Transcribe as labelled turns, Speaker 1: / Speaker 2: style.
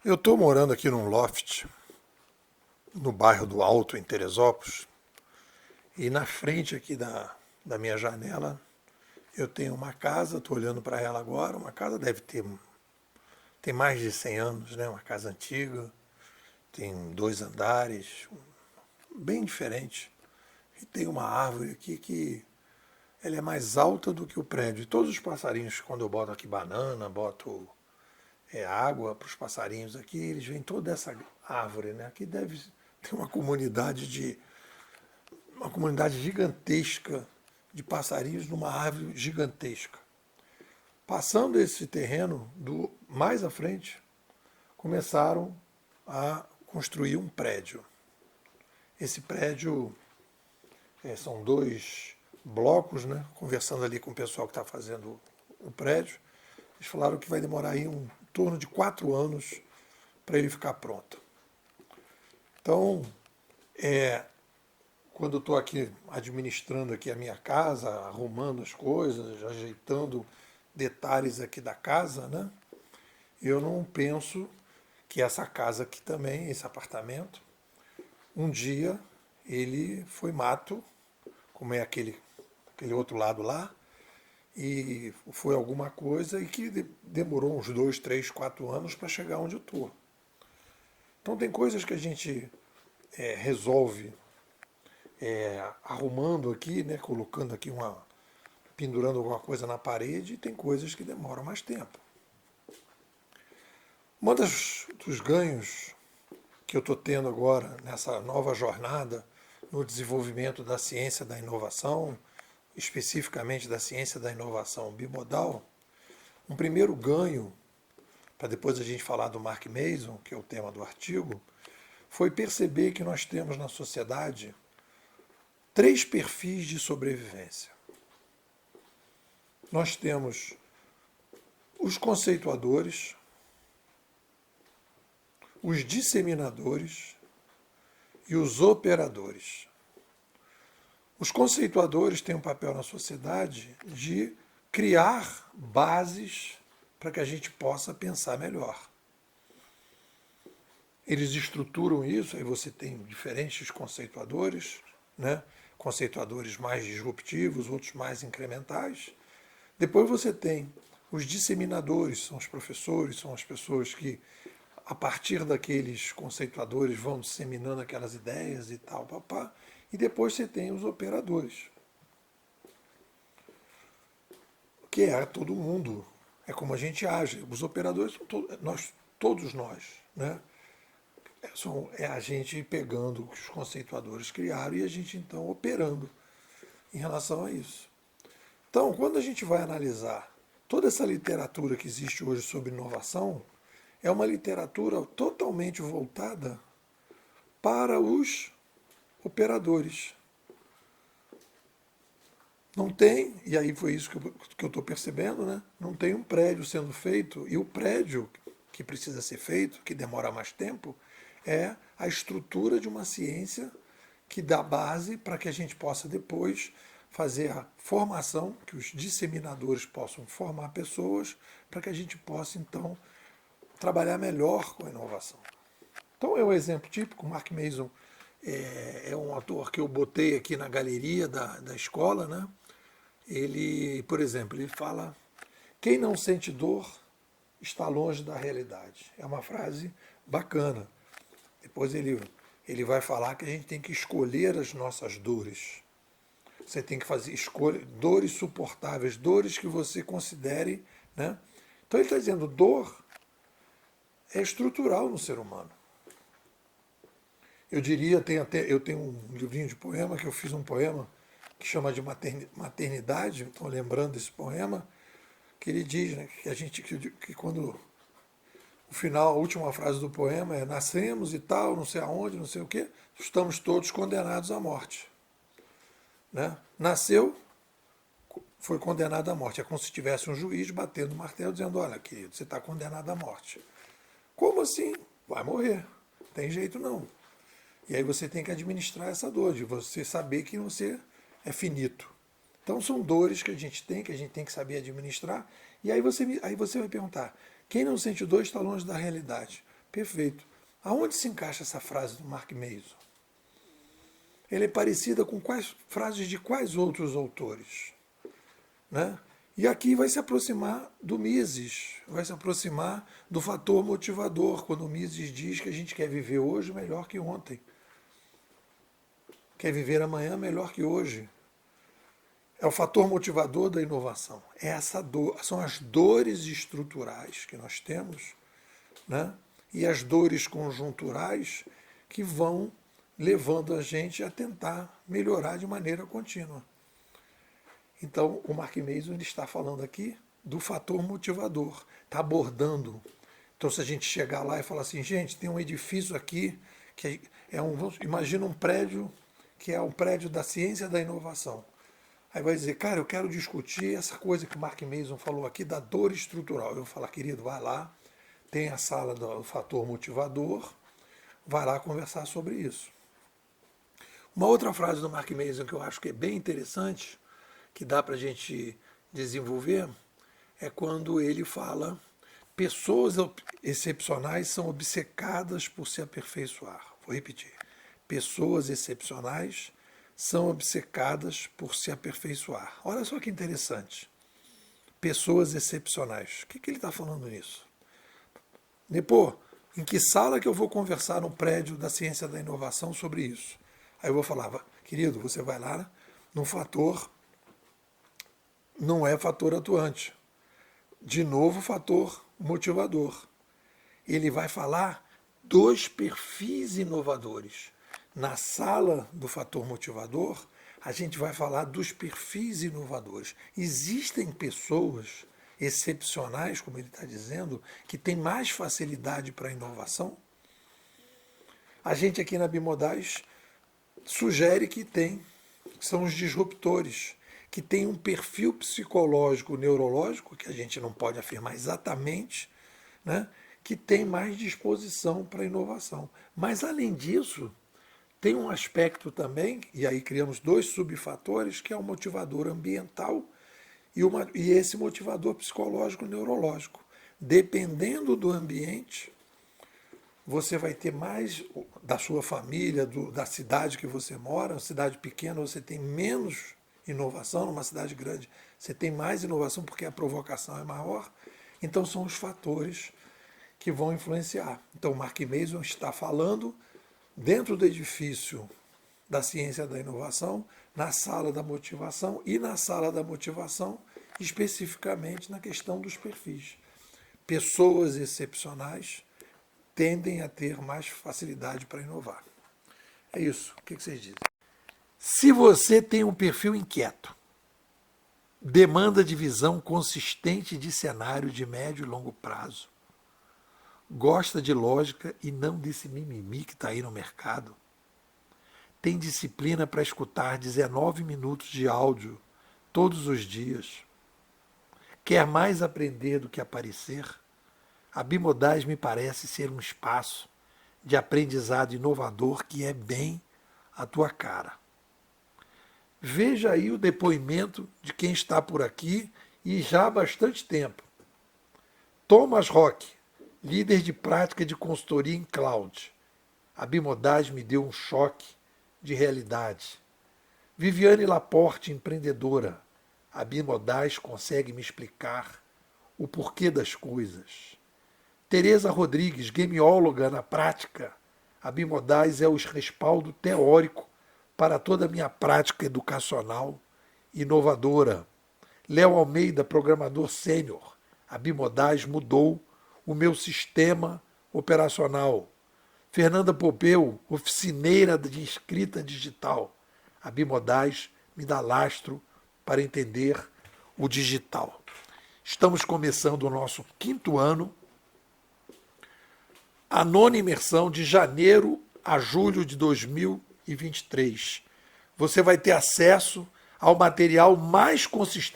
Speaker 1: Eu estou morando aqui num loft, no bairro do Alto, em Teresópolis, e na frente aqui da minha janela eu tenho uma casa, estou olhando para ela agora, uma casa deve ter tem mais de 100 anos, né? Uma casa antiga, tem 2 andares, bem diferente. E tem uma árvore aqui que ela é mais alta do que o prédio. E todos os passarinhos, quando eu boto aqui banana, boto água para os passarinhos aqui, eles vêm toda essa árvore, né? Aqui deve ter uma comunidade gigantesca de passarinhos numa árvore gigantesca. Passando esse terreno, mais à frente, começaram a construir um prédio. Esse prédio são 2 blocos, né? Conversando ali com o pessoal que está fazendo o prédio, eles falaram que vai demorar aí em torno de 4 anos para ele ficar pronto. Então, quando eu estou aqui administrando aqui a minha casa, arrumando as coisas, ajeitando detalhes aqui da casa, né? Eu não penso que essa casa aqui também, esse apartamento, um dia ele foi mato, como é aquele outro lado lá, e foi alguma coisa e que demorou uns 2, 3, 4 anos para chegar onde eu estou. Então tem coisas que a gente resolve arrumando aqui, né, colocando aqui pendurando alguma coisa na parede, e tem coisas que demoram mais tempo. Dos ganhos que eu estou tendo agora nessa nova jornada no desenvolvimento da ciência da inovação, especificamente da ciência da inovação bimodal, um primeiro ganho, para depois a gente falar do Mark Mason, que é o tema do artigo, foi perceber que nós temos na sociedade 3 perfis de sobrevivência. Nós temos os conceituadores, os disseminadores e os operadores. Os conceituadores têm um papel na sociedade de criar bases para que a gente possa pensar melhor. Eles estruturam isso, aí você tem diferentes conceituadores, né? Conceituadores mais disruptivos, outros mais incrementais. Depois você tem os disseminadores, são os professores, são as pessoas que, a partir daqueles conceituadores, vão disseminando aquelas ideias e tal, papá. E depois você tem os operadores, que é todo mundo, é como a gente age. Os operadores são todos nós, né? É a gente pegando o que os conceituadores criaram e a gente então operando em relação a isso. Então, quando a gente vai analisar toda essa literatura que existe hoje sobre inovação, é uma literatura totalmente voltada para os operadores. Não tem, e aí foi isso que eu estou percebendo, né? Não tem um prédio sendo feito, e o prédio que precisa ser feito, que demora mais tempo, é a estrutura de uma ciência que dá base para que a gente possa depois fazer a formação, que os disseminadores possam formar pessoas, para que a gente possa, então, trabalhar melhor com a inovação. Então é um exemplo típico. O Mark Mason é um autor que eu botei aqui na galeria da escola, né? Ele, por exemplo, ele fala: quem não sente dor está longe da realidade. É uma frase bacana. Depois ele vai falar que a gente tem que escolher as nossas dores. Você tem que fazer dores suportáveis, dores que você considere, né? Então ele está dizendo, dor é estrutural no ser humano. Eu diria, eu tenho um livrinho de poema, que eu fiz um poema que chama de Maternidade, então lembrando desse poema, que ele diz, né, que quando o final, a última frase do poema é: nascemos e tal, não sei aonde, não sei o quê, estamos todos condenados à morte. Né? Nasceu, foi condenado à morte. É como se tivesse um juiz batendo o martelo dizendo: olha, querido, você está condenado à morte. Como assim? Vai morrer. Não tem jeito não. E aí você tem que administrar essa dor, de você saber que você é finito. Então são dores que a gente tem que saber administrar. E aí você vai perguntar: quem não sente dor está longe da realidade. Perfeito. Aonde se encaixa essa frase do Mark Mason? Ela é parecida com quais frases de quais outros autores? Né? E aqui vai se aproximar do Mises, vai se aproximar do fator motivador, quando o Mises diz que a gente quer viver hoje melhor que ontem, quer viver amanhã melhor que hoje. É o fator motivador da inovação. É essa dor, são as dores estruturais que nós temos, né? E as dores conjunturais que vão levando a gente a tentar melhorar de maneira contínua. Então, o Mark Mason está falando aqui do fator motivador, está abordando. Então, se a gente chegar lá e falar assim, gente, tem um edifício aqui, que é imagina um prédio que é o prédio da ciência e da inovação. Aí vai dizer, cara, eu quero discutir essa coisa que o Mark Mason falou aqui da dor estrutural. Eu vou falar, querido, vai lá, tem a sala do fator motivador, vai lá conversar sobre isso. Uma outra frase do Mark Mason que eu acho que é bem interessante, que dá para a gente desenvolver, é quando ele fala: pessoas excepcionais são obcecadas por se aperfeiçoar. Vou repetir. Pessoas excepcionais são obcecadas por se aperfeiçoar. Olha só que interessante. Pessoas excepcionais. O que ele está falando nisso? Pô, em que sala que eu vou conversar no prédio da ciência da inovação sobre isso? Aí eu vou falar, querido, você vai lá no fator, não é fator atuante. De novo, fator motivador. Ele vai falar dos perfis inovadores. Na sala do fator motivador, a gente vai falar dos perfis inovadores. Existem pessoas excepcionais, como ele está dizendo, que têm mais facilidade para a inovação? A gente aqui na Bimodais sugere que são os disruptores, que têm um perfil psicológico, neurológico, que a gente não pode afirmar exatamente, né, que tem mais disposição para a inovação. Mas, além disso, tem um aspecto também, e aí criamos 2 subfatores, que é o motivador ambiental e esse motivador psicológico neurológico. Dependendo do ambiente, você vai ter mais da sua família, da cidade que você mora. Uma cidade pequena você tem menos inovação, numa cidade grande você tem mais inovação porque a provocação é maior. Então são os fatores que vão influenciar. Então o Mark Mason está falando dentro do edifício da ciência da inovação, na sala da motivação e na sala da motivação, especificamente na questão dos perfis. Pessoas excepcionais tendem a ter mais facilidade para inovar. É isso. O que vocês dizem? Se você tem um perfil inquieto, demanda de visão consistente de cenário de médio e longo prazo, gosta de lógica e não desse mimimi que está aí no mercado, tem disciplina para escutar 19 minutos de áudio todos os dias, quer mais aprender do que aparecer, a Bimodais me parece ser um espaço de aprendizado inovador que é bem a tua cara. Veja aí o depoimento de quem está por aqui e já há bastante tempo. Thomas Rock, líder de prática de consultoria em cloud. A Bimodais me deu um choque de realidade. Viviane Laporte, empreendedora. A Bimodais consegue me explicar o porquê das coisas. Tereza Rodrigues, gameóloga na prática. A Bimodais é o respaldo teórico para toda a minha prática educacional inovadora. Léo Almeida, programador sênior. A Bimodais mudou o meu sistema operacional. Fernanda Popeu, oficineira de escrita digital. A Bimodais me dá lastro para entender o digital. Estamos começando o nosso 5º ano, a 9ª imersão de janeiro a julho de 2023. Você vai ter acesso ao material mais consistente